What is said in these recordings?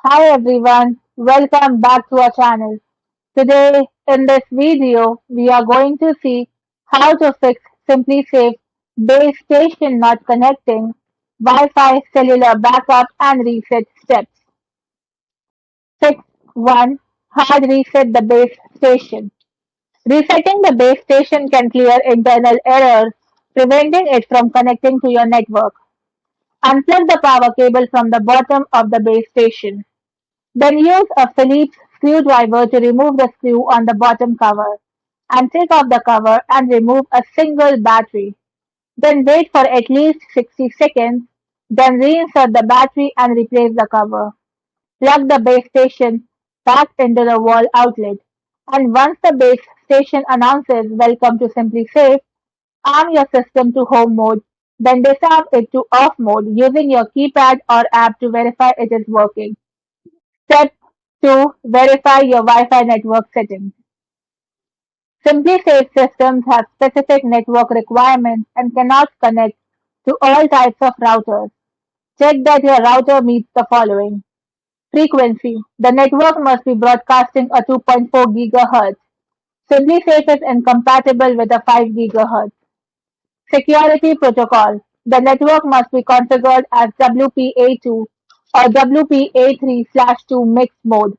Hi everyone, welcome back to our channel. Today in this video, we are going to see how to fix SimpliSafe Base Station not connecting, Wi-Fi cellular backup and reset steps. Fix 1. Hard reset the base station. Resetting the base station can clear internal errors, preventing it from connecting to your network. Unplug the power cable from the bottom of the base station. Then use a Phillips screwdriver to remove the screw on the bottom cover, and take off the cover and remove a single battery. Then wait for at least 60 seconds, then reinsert the battery and replace the cover. Plug the base station back into the wall outlet, and once the base station announces "Welcome to SimpliSafe," arm your system to home mode, then disarm it to off mode using your keypad or app to verify it is working. Step 2. Verify your Wi-Fi network settings. SimpliSafe systems have specific network requirements and cannot connect to all types of routers. Check that your router meets the following. Frequency. The network must be broadcasting a 2.4 GHz. SimpliSafe is incompatible with a 5 GHz. Security protocol. The network must be configured as WPA2 or WPA3/2 mixed mode.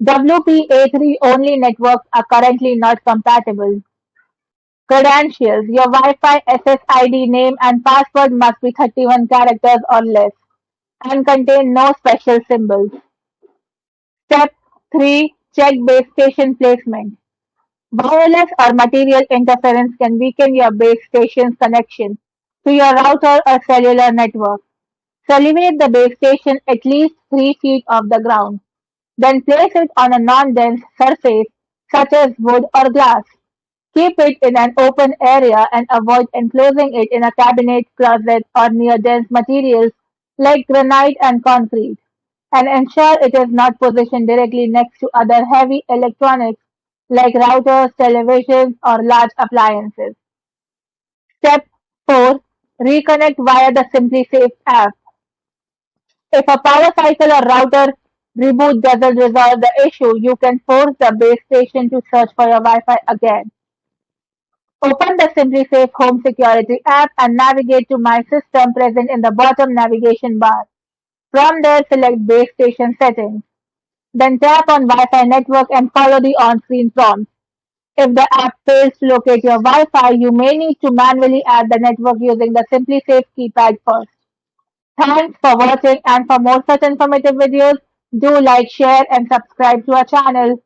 WPA3 only networks are currently not compatible. Credentials: Your Wi-Fi SSID name and password must be 31 characters or less, and contain no special symbols. Step 3. Check base station placement. Wireless or material interference can weaken your base station's connection to your router or cellular network. So elevate the base station at least 3 feet off the ground. Then place it on a non-dense surface such as wood or glass. Keep it in an open area and avoid enclosing it in a cabinet, closet, or near dense materials like granite and concrete. And ensure it is not positioned directly next to other heavy electronics like routers, televisions, or large appliances. Step 4. Reconnect via the SimpliSafe app. If a power cycle or router reboot doesn't resolve the issue, you can force the base station to search for your Wi-Fi again. Open the SimpliSafe Home Security app and navigate to My System present in the bottom navigation bar. From there, select Base Station Settings. Then tap on Wi-Fi Network and follow the on-screen prompts. If the app fails to locate your Wi-Fi, you may need to manually add the network using the SimpliSafe keypad first. Thanks for watching, and for more such informative videos, do like, share and subscribe to our channel.